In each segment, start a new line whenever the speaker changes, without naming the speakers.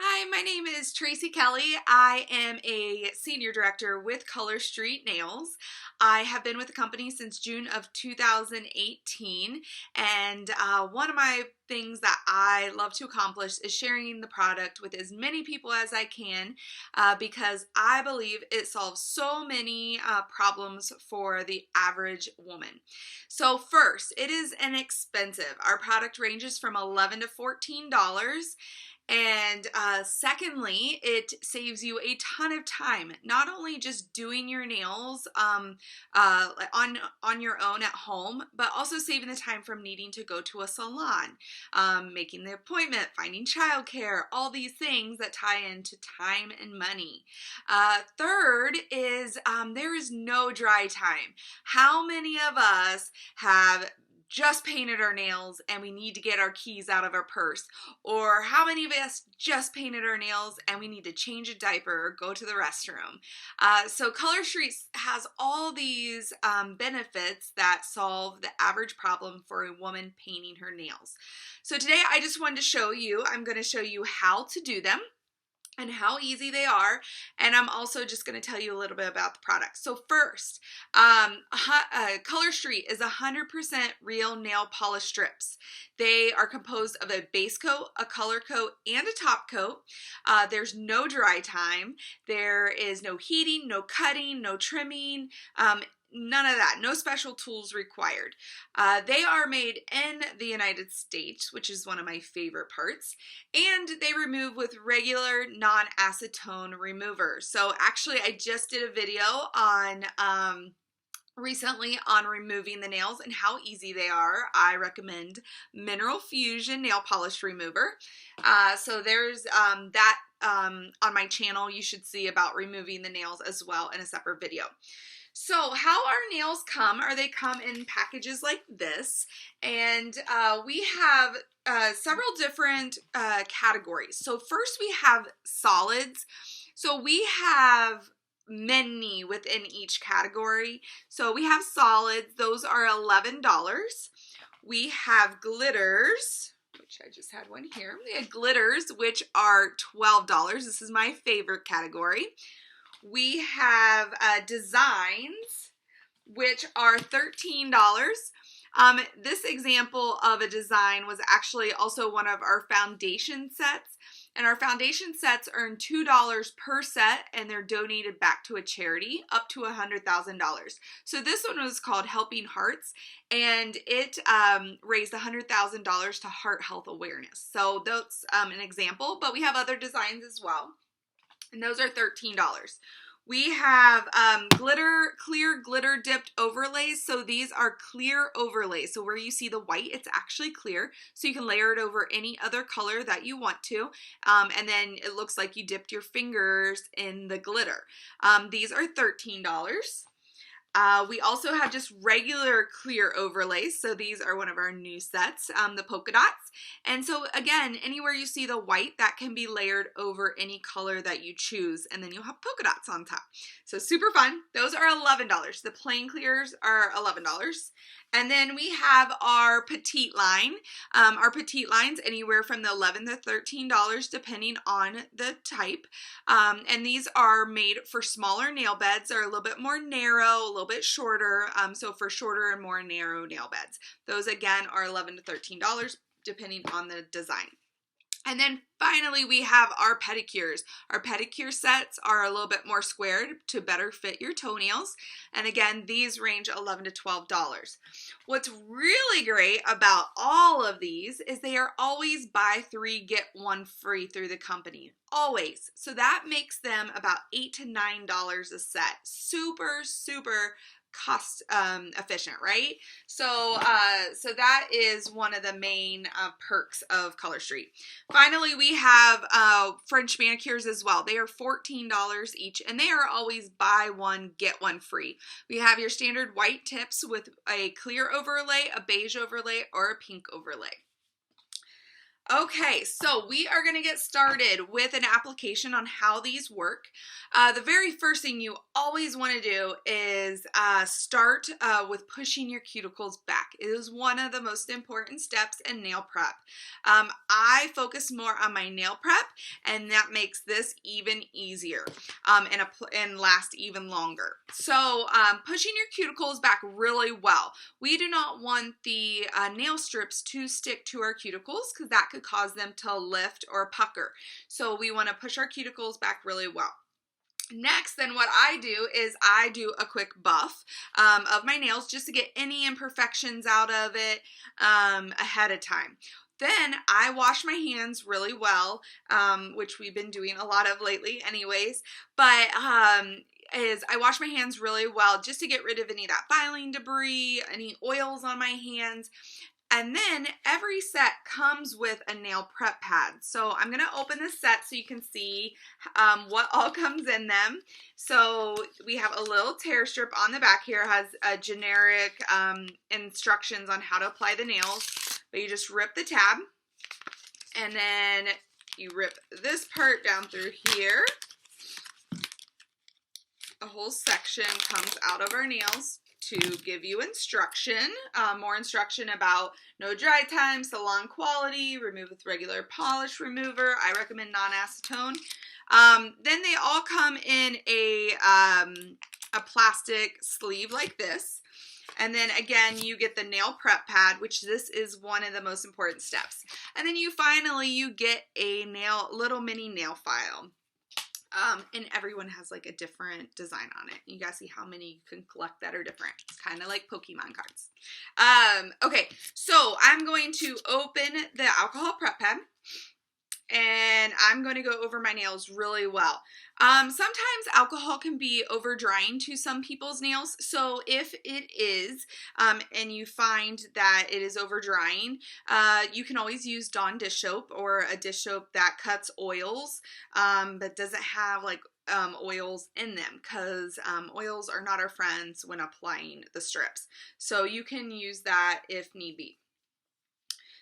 Hi, my name is TKelley. I am a senior director with Color Street Nails. I have been with the company since June of 2018, and one of my things that I love to accomplish is sharing the product with as many people as I can because I believe it solves so many problems for the average woman. So first, it is inexpensive. Our product ranges from $11 to $14. And secondly, it saves you a ton of time, not only just doing your nails on your own at home, but also saving the time from needing to go to a salon, making the appointment, finding childcare, all these things that tie into time and money. Third is there is no dry time. How many of us have just painted our nails and we need to get our keys out of our purse? Or how many of us just painted our nails and we need to change a diaper or go to the restroom? So Color Street has all these benefits that solve the average problem for a woman painting her nails. So today I just wanted to show you, I'm going to show you how to do them and how easy they are, and I'm also just going to tell you a little bit about the product. So first, Color Street is 100% real nail polish strips. They are composed of a base coat, a color coat, and a top coat. There's no dry time. There is no heating, no cutting, no trimming, none of that. No special tools required. They are made in the United States, which is one of my favorite parts, and they remove with regular non-acetone remover. So actually I just did a video on recently on removing the nails and how easy they are. I recommend Mineral Fusion nail polish remover. So there's that on my channel. You should see about removing the nails as well in a separate video. So how our nails come are they come in packages like this, and we have several different categories. So first we have solids. So we have many within each category. So we have solids, those are $11. We have glitters, which I just had one here. We have glitters, which are $12. This is my favorite category. We have designs, which are $13. This example of a design was actually also one of our foundation sets, and our foundation sets earn $2 per set, and they're donated back to a charity up to $100,000. So this one was called Helping Hearts, and it raised $100,000 to heart health awareness. So that's an example, but we have other designs as well, and those are $13. We have clear glitter dipped overlays. So these are clear overlays. So where you see the white, it's actually clear. So you can layer it over any other color that you want to. And then it looks like you dipped your fingers in the glitter. These are $13. We also have just regular clear overlays. So these are one of our new sets, the polka dots. And so again, anywhere you see the white, that can be layered over any color that you choose, and then you'll have polka dots on top. So super fun. Those are $11. The plain clears are $11. And then we have our petite line. Our petite lines anywhere from the $11 to $13 depending on the type. And these are made for smaller nail beds. They're a little bit more narrow, a little bit shorter. So for shorter and more narrow nail beds. Those again are $11 to $13 depending on the design. And then finally we have our pedicures. Our pedicure sets are a little bit more squared to better fit your toenails. And again, these range $11 to $12. What's really great about all of these is they are always buy 3, get 1 free through the company. Always. So that makes them about $8 to $9 a set. Super cost efficient, right? So that is one of the main perks of Color Street. Finally, we have French manicures as well. They are $14 each, and they are always buy 1 get 1 free. We have your standard white tips with a clear overlay, a beige overlay, or a pink overlay. Okay, so we are going to get started with an application on how these work. The very first thing you always want to do is start with pushing your cuticles back. It is one of the most important steps in nail prep. I focus more on my nail prep, and that makes this even easier and last even longer. So pushing your cuticles back really well. We do not want the nail strips to stick to our cuticles because that could cause them to lift or pucker. So we want to push our cuticles back really well. Next, then what I do is I do a quick buff of my nails just to get any imperfections out of it ahead of time. Then I wash my hands really well, which we've been doing a lot of lately anyways, but is I wash my hands really well just to get rid of any of that filing debris, any oils on my hands. And then every set comes with a nail prep pad. So I'm going to open this set so you can see what all comes in them. So we have a little tear strip on the back here. It has a generic instructions on how to apply the nails. But you just rip the tab. And then you rip this part down through here. A whole section comes out of our nails to give you instruction, more instruction about no dry time, salon quality, remove with regular polish remover. I recommend non-acetone. Then they all come in a plastic sleeve like this. And then again, you get the nail prep pad, which this is one of the most important steps. And then you get a little mini nail file. And everyone has like a different design on it. You guys see how many you can collect that are different. It's kind of like Pokemon cards. Okay, so I'm going to open the alcohol prep pad. And I'm going to go over my nails really well. Sometimes alcohol can be over drying to some people's nails. So if it is, and you find that it is over drying, you can always use Dawn dish soap or a dish soap that cuts oils, but doesn't have like oils in them, because oils are not our friends when applying the strips. So you can use that if need be.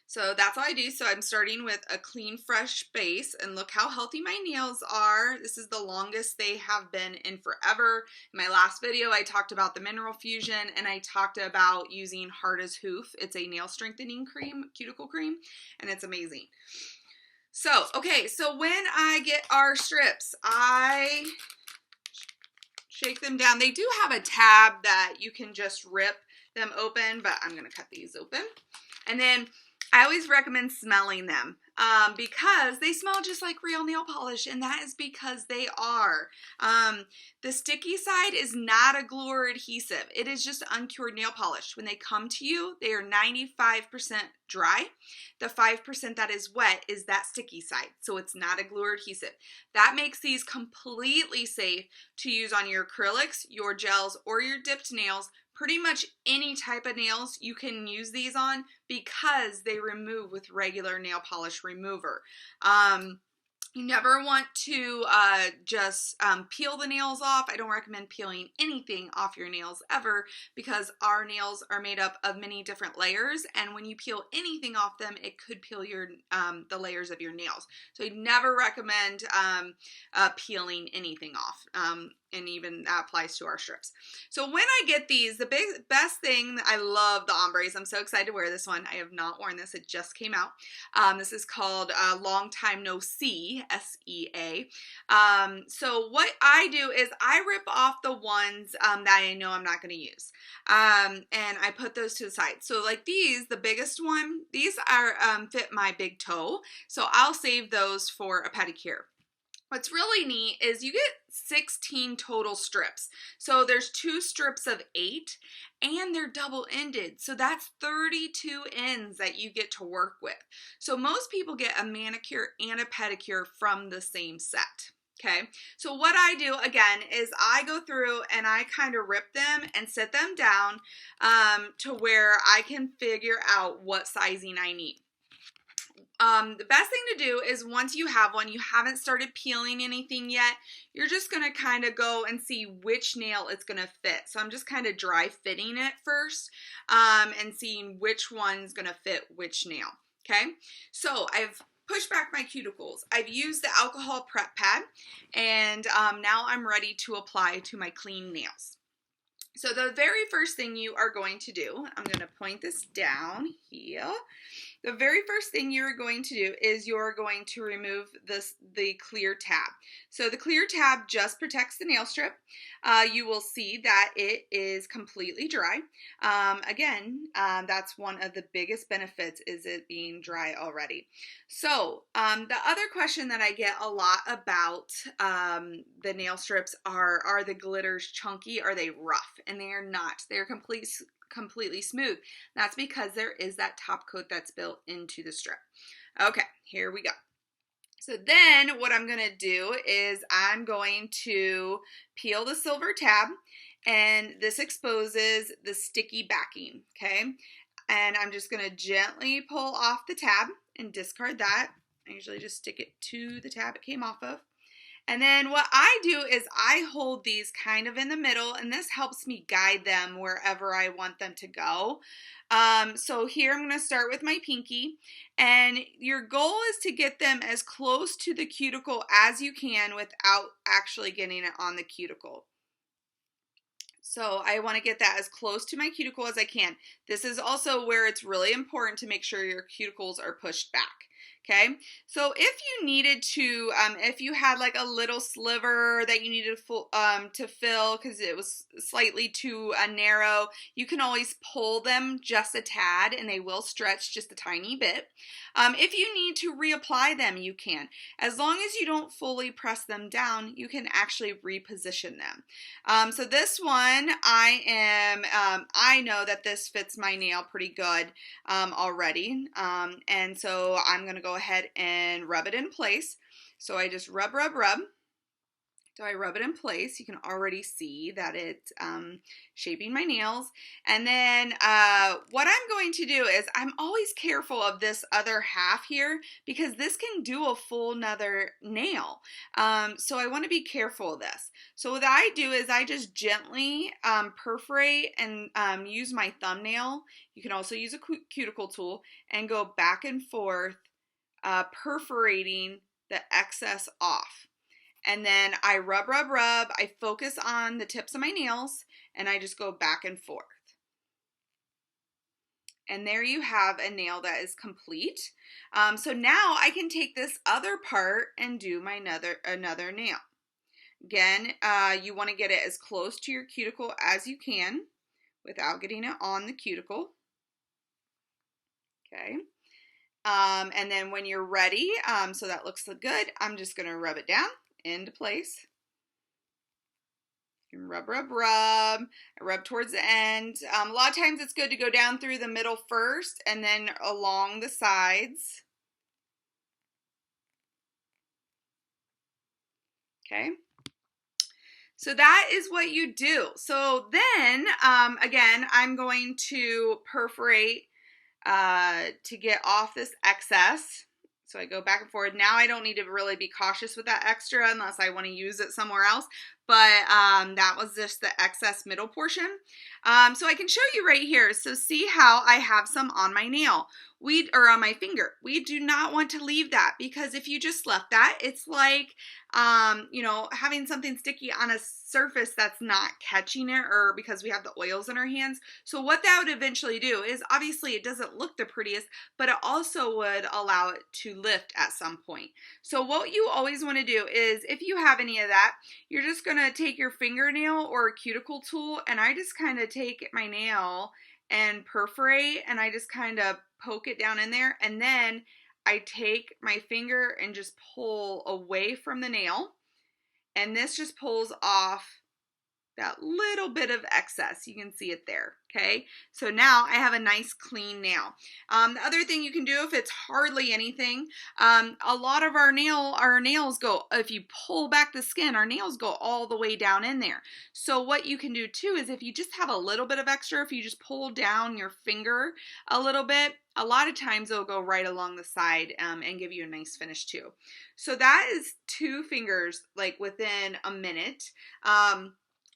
So that's all I do. So I'm starting with a clean, fresh base, and look how healthy my nails are. This is the longest they have been in forever. In my last video, I talked about the Mineral Fusion, and I talked about using Hard as Hoof. It's a nail strengthening cream, cuticle cream, and it's amazing. So, okay, so when I get our strips, I shake them down. They do have a tab that you can just rip them open, but I'm going to cut these open. And then I always recommend smelling them because they smell just like real nail polish, and that is because they are. The sticky side is not a glue or adhesive. It is just uncured nail polish. When they come to you, they are 95% dry. The 5% that is wet is that sticky side, so it's not a glue or adhesive. That makes these completely safe to use on your acrylics, your gels, or your dipped nails. Pretty much any type of nails you can use these on because they remove with regular nail polish remover. You never want to just peel the nails off. I don't recommend peeling anything off your nails ever, because our nails are made up of many different layers, and when you peel anything off them, it could peel your the layers of your nails. So I never recommend peeling anything off. And even that applies to our strips. So when I get these, the best thing, I love the ombres. I'm so excited to wear this one. I have not worn this. It just came out. This is called Long Time No See, S-E-A. So what I do is I rip off the ones that I know I'm not going to use. And I put those to the side. So like these, the biggest one, these are fit my big toe. So I'll save those for a pedicure. What's really neat is you get 16 total strips. So there's 2 strips of 8, and they're double-ended. So that's 32 ends that you get to work with. So most people get a manicure and a pedicure from the same set. Okay, so what I do again is I go through and I kind of rip them and set them down to where I can figure out what sizing I need. The best thing to do is once you have one, you haven't started peeling anything yet, you're just going to kind of go and see which nail it's going to fit. So I'm just kind of dry fitting it first and seeing which one's going to fit which nail. Okay, so I've pushed back my cuticles. I've used the alcohol prep pad, and now I'm ready to apply to my clean nails. So the very first thing you are going to do, I'm going to point this down here. The very first thing you're going to do is you're going to remove the clear tab. So the clear tab just protects the nail strip. You will see that it is completely dry. Again, that's one of the biggest benefits, is it being dry already. So the other question that I get a lot about the nail strips are the glitters chunky? Are they rough? And they are not. They're completely smooth. That's because there is that top coat that's built into the strip. Okay, here we go. So then what I'm going to do is I'm going to peel the silver tab, and this exposes the sticky backing, okay? And I'm just going to gently pull off the tab and discard that. I usually just stick it to the tab it came off of. And then what I do is I hold these kind of in the middle, and this helps me guide them wherever I want them to go. So here I'm going to start with my pinky, and your goal is to get them as close to the cuticle as you can without actually getting it on the cuticle. So I want to get that as close to my cuticle as I can. This is also where it's really important to make sure your cuticles are pushed back. Okay, so if you needed to, if you had like a little sliver that you needed to fill because it was slightly too narrow, you can always pull them just a tad and they will stretch just a tiny bit. If you need to reapply them, you can. As long as you don't fully press them down, you can actually reposition them. So this one, I know that this fits my nail pretty good already, and so I'm going to go ahead and rub it in place. So I just rub. So I rub it in place. You can already see that it's shaping my nails. And then what I'm going to do is I'm always careful of this other half here because this can do a full another nail. So I want to be careful of this. So what I do is I just gently perforate and use my thumbnail. You can also use a cuticle tool and go back and forth perforating the excess off. And then I rub, I focus on the tips of my nails, and I just go back and forth. And there you have a nail that is complete. So now I can take this other part and do my another nail. Again, you want to get it as close to your cuticle as you can without getting it on the cuticle. Okay. And then when you're ready, so that looks good, I'm just going to rub it down into place. Rub. I rub towards the end. A lot of times it's good to go down through the middle first and then along the sides. Okay. So that is what you do. So then, again, I'm going to perforate to get off this excess. So I go back and forth. Now I don't need to really be cautious with that extra unless I want to use it somewhere else. But that was just the excess middle portion. So I can show you right here. So see how I have some on my nail. Or on my finger. We do not want to leave that because if you just left that, it's like, you know, having something sticky on a surface that's not catching it, or because we have the oils in our hands. So what that would eventually do is, obviously it doesn't look the prettiest, but it also would allow it to lift at some point. So what you always want to do is, if you have any of that, you're just going to take your fingernail or a cuticle tool, and I just kind of take my nail and perforate, and I just kind of poke it down in there, and then I take my finger and just pull away from the nail, and this just pulls off that little bit of excess. You can see it there, okay? So now I have a nice clean nail. The other thing you can do, if it's hardly anything, a lot of our nails go, if you pull back the skin, our nails go all the way down in there. So what you can do too is, if you just have a little bit of extra, if you just pull down your finger a little bit, a lot of times it'll go right along the side and give you a nice finish too. So that is 2 fingers like within a minute.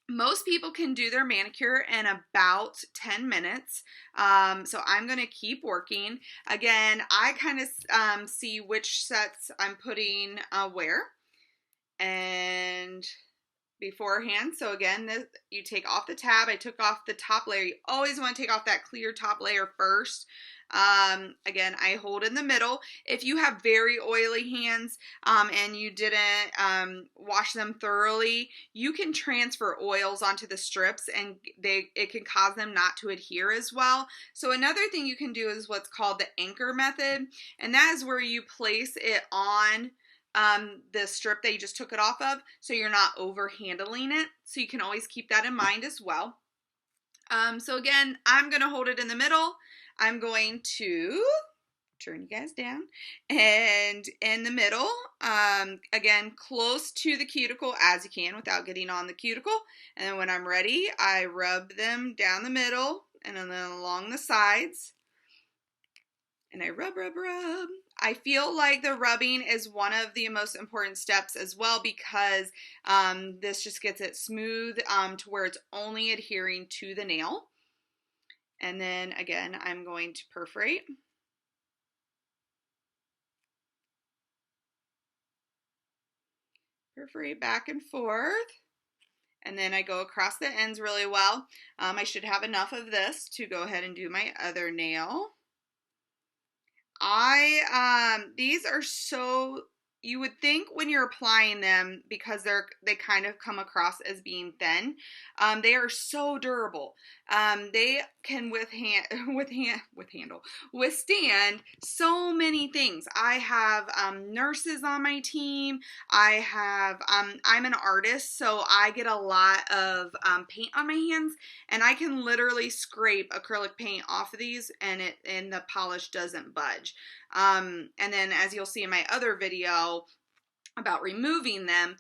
Most people can do their manicure in about 10 minutes. So I'm going to keep working. Again, I kind of see which sets I'm putting where and beforehand. So again, you take off the tab. I took off the top layer. You always want to take off that clear top layer first. Again, I hold in the middle. If you have very oily hands and you didn't wash them thoroughly, you can transfer oils onto the strips and it can cause them not to adhere as well. So another thing you can do is what's called the anchor method, and that is where you place it on the strip that you just took it off of, so you're not over handling it. So you can always keep that in mind as well. So again, I'm going to hold it in the middle. I'm going to turn you guys down, and in the middle, again, close to the cuticle as you can without getting on the cuticle. And then when I'm ready, I rub them down the middle and then along the sides. And I rub, rub, rub. I feel like the rubbing is one of the most important steps as well, because this just gets it smooth to where it's only adhering to the nail. And then again, I'm going to perforate. Perforate back and forth. And then I go across the ends really well. I should have enough of this to go ahead and do my other nail. These are so, you would think when you're applying them, because they kind of come across as being thin, they are so durable. They can withstand so many things. I have nurses on my team. I'm an artist, so I get a lot of paint on my hands, and I can literally scrape acrylic paint off of these, and the polish doesn't budge. And then as you'll see in my other video about removing them,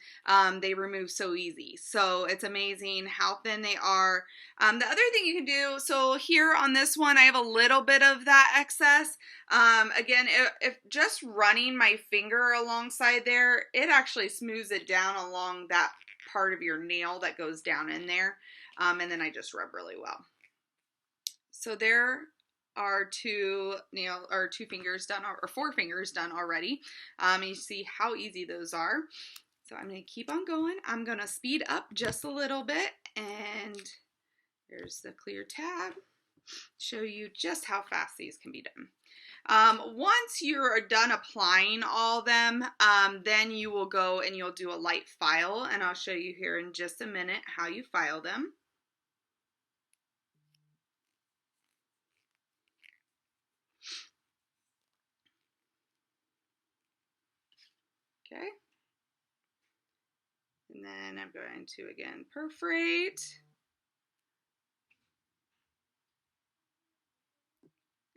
they remove so easy. So it's amazing how thin they are. The other thing you can do, so here on this one, I have a little bit of that excess. Again, if just running my finger alongside there, it actually smooths it down along that part of your nail that goes down in there. And then I just rub really well. So there are two fingers done, or 4 fingers done already. You see how easy those are. So I'm going to keep on going. I'm going to speed up just a little bit, and there's the clear tab. Show you just how fast these can be done. Once you're done applying all of them, then you will go and you'll do a light file, and I'll show you here in just a minute how you file them. Okay, and then I'm going to again perforate,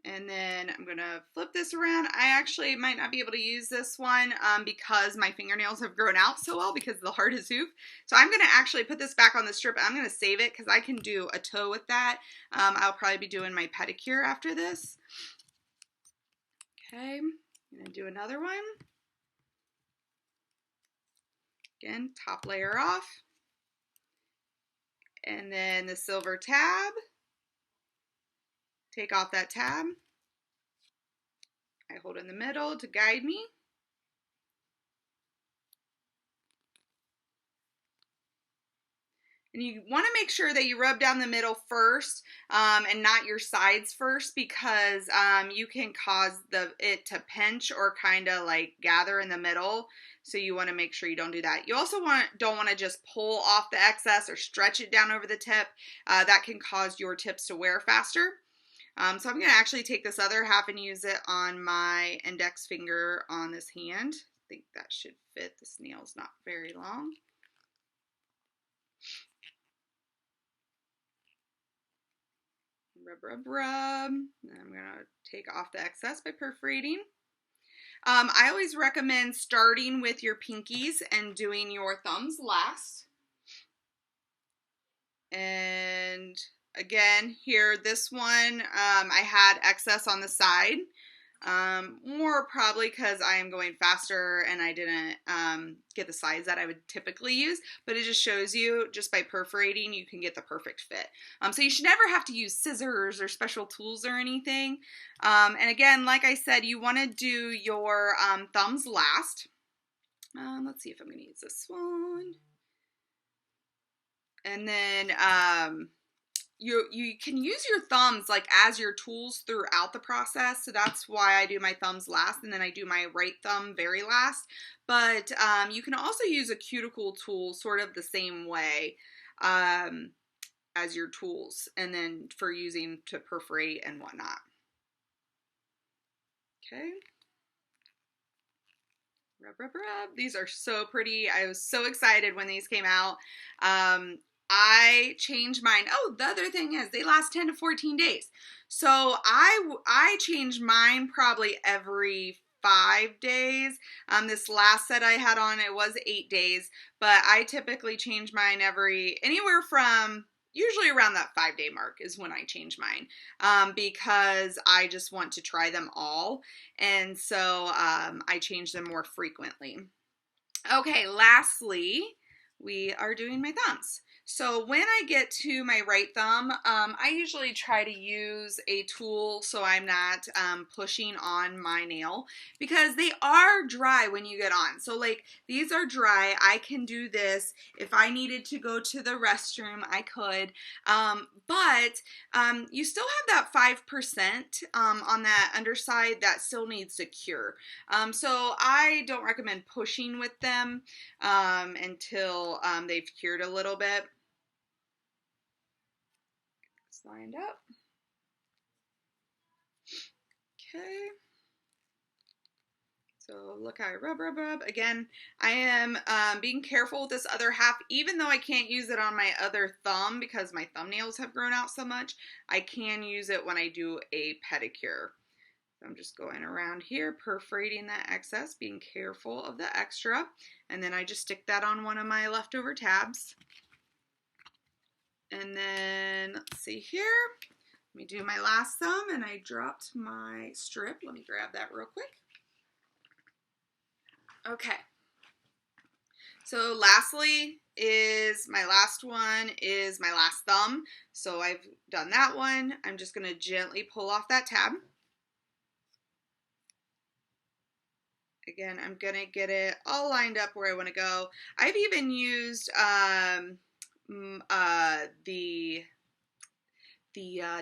and then I'm going to flip this around. I actually might not be able to use this one because my fingernails have grown out so well because the heart is hoof. So I'm going to actually put this back on the strip. I'm going to save it because I can do a toe with that. I'll probably be doing my pedicure after this. Okay, I'm going to do another one. Again, top layer off. And then the silver tab. Take off that tab. I hold in the middle to guide me. And you want to make sure that you rub down the middle first and not your sides first, because you can cause it to pinch or kind of like gather in the middle. So you want to make sure you don't do that. You also don't want to just pull off the excess or stretch it down over the tip. That can cause your tips to wear faster. So I'm going to actually take this other half and use it on my index finger on this hand. I think that should fit. This nail's not very long. Rub, rub, rub. And I'm going to take off the excess by perforating. I always recommend starting with your pinkies and doing your thumbs last. And again, here, this one, I had excess on the side. More probably because I am going faster and I didn't get the size that I would typically use, but it just shows you just by perforating you can get the perfect fit. So you should never have to use scissors or special tools or anything. And again, like I said, you want to do your thumbs last. Let's see if I'm going to use this one. And then you can use your thumbs like as your tools throughout the process. So that's why I do my thumbs last, and then I do my right thumb very last. But you can also use a cuticle tool sort of the same way as your tools, and then for using to perforate and whatnot. Okay. Rub, rub, rub. These are so pretty. I was so excited when these came out. I changed mine. Oh, the other thing is they last 10 to 14 days. So I change mine probably every 5 days. This last set I had on, it was 8 days, but I typically change mine anywhere from usually around that 5-day mark is when I change mine, because I just want to try them all. And so I change them more frequently. Okay, lastly, we are doing my thumbs. So when I get to my right thumb, I usually try to use a tool so I'm not pushing on my nail, because they are dry when you get on. So like these are dry. I can do this. If I needed to go to the restroom, I could. But you still have that 5% on that underside that still needs to cure. So I don't recommend pushing with them until they've cured a little bit. Lined up. Okay. So look how I rub, rub, rub. Again, I am being careful with this other half, even though I can't use it on my other thumb because my thumbnails have grown out so much. I can use it when I do a pedicure. So I'm just going around here, perforating that excess, being careful of the extra, and then I just stick that on one of my leftover tabs. And then let's see here. Let me do my last thumb, and I dropped my strip. Let me grab that real quick. Okay. So lastly is my last one is my last thumb. So I've done that one. I'm just going to gently pull off that tab. Again, I'm going to get it all lined up where I want to go. I've even used the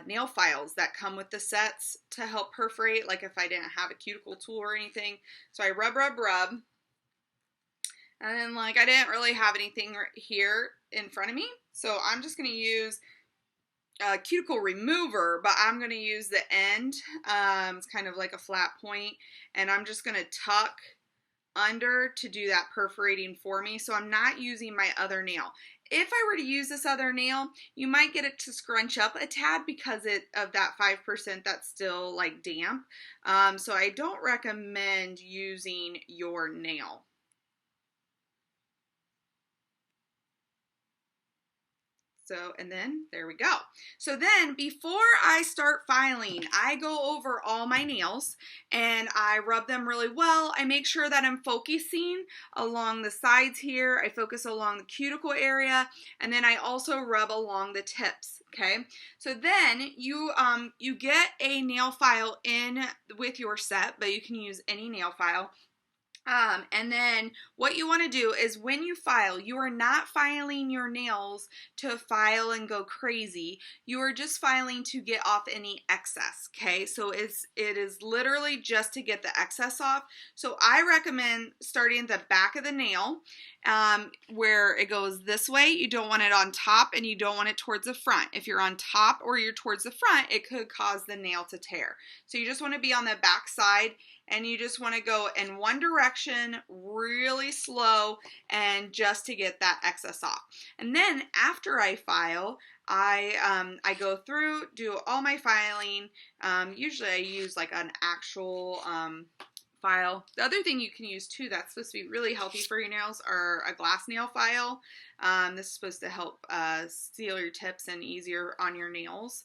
nail files that come with the sets to help perforate, like if I didn't have a cuticle tool or anything. So I rub, rub, rub. And then like I didn't really have anything here in front of me. So I'm just going to use a cuticle remover, but I'm going to use the end. It's kind of like a flat point. And I'm just going to tuck under to do that perforating for me. So I'm not using my other nail. If I were to use this other nail, you might get it to scrunch up a tad because of that 5% that's still like damp. So I don't recommend using your nail. So, and then there we go. So then before I start filing, I go over all my nails and I rub them really well. I make sure that I'm focusing along the sides here. I focus along the cuticle area, and then I also rub along the tips. Okay. So then you get a nail file in with your set, but you can use any nail file. And then what you want to do is when you file, you are not filing your nails to file and go crazy. You are just filing to get off any excess, okay? So it is literally just to get the excess off. So I recommend starting at the back of the nail where it goes this way. You don't want it on top and you don't want it towards the front. If you're on top or you're towards the front, it could cause the nail to tear. So you just want to be on the back side, and you just want to go in one direction really slow and just to get that excess off. And then after I file, I go through, do all my filing. Usually I use like an actual file. The other thing you can use too that's supposed to be really healthy for your nails are a glass nail file. This is supposed to help seal your tips and easier on your nails.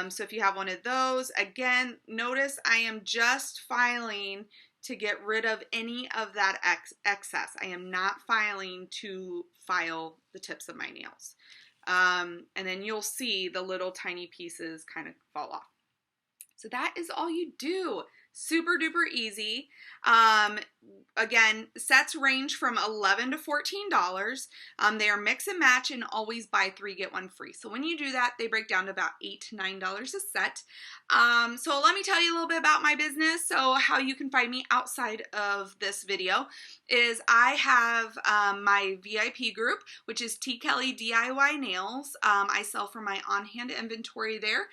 So if you have one of those, again, notice I am just filing to get rid of any of that excess. I am not filing to file the tips of my nails. And then you'll see the little tiny pieces kind of fall off. So that is all you do. Super duper easy. Again, sets range from $11 to $14. They are mix and match and always buy 3 get 1 free. So when you do that, they break down to about $8 to $9 a set. So let me tell you a little bit about my business. So how you can find me outside of this video is I have my VIP group, which is TKelley DIY Nails. I sell from my on-hand inventory there.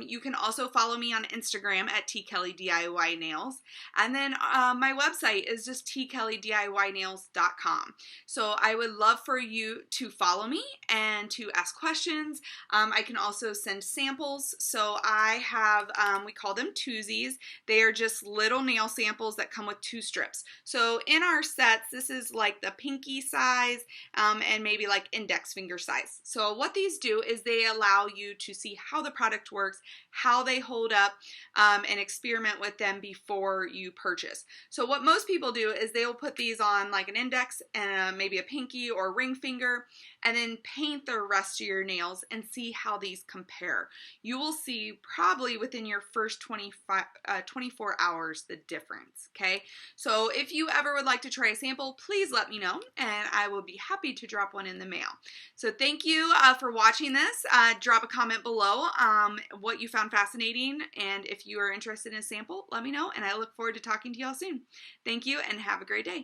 You can also follow me on Instagram at TKelley DIY Nails. And then my website is just TKelleyDIYNails.com. So I would love for you to follow me and to ask questions. I can also send samples. So I have, we call them twosies. They are just little nail samples that come with 2 strips. So in our sets, this is like the pinky size and maybe like index finger size. So what these do is they allow you to see how the product works, how they hold up, and experiment with them before you purchase. So what most people do is they will put these on like an index and maybe a pinky or ring finger, and then paint the rest of your nails and see how these compare. You will see probably within your first 24 hours the difference, okay? So if you ever would like to try a sample, please let me know and I will be happy to drop one in the mail. So thank you for watching this. Drop a comment below what you found fascinating, and if you are interested in a sample, let me know, and I look forward to talking to y'all soon. Thank you and have a great day.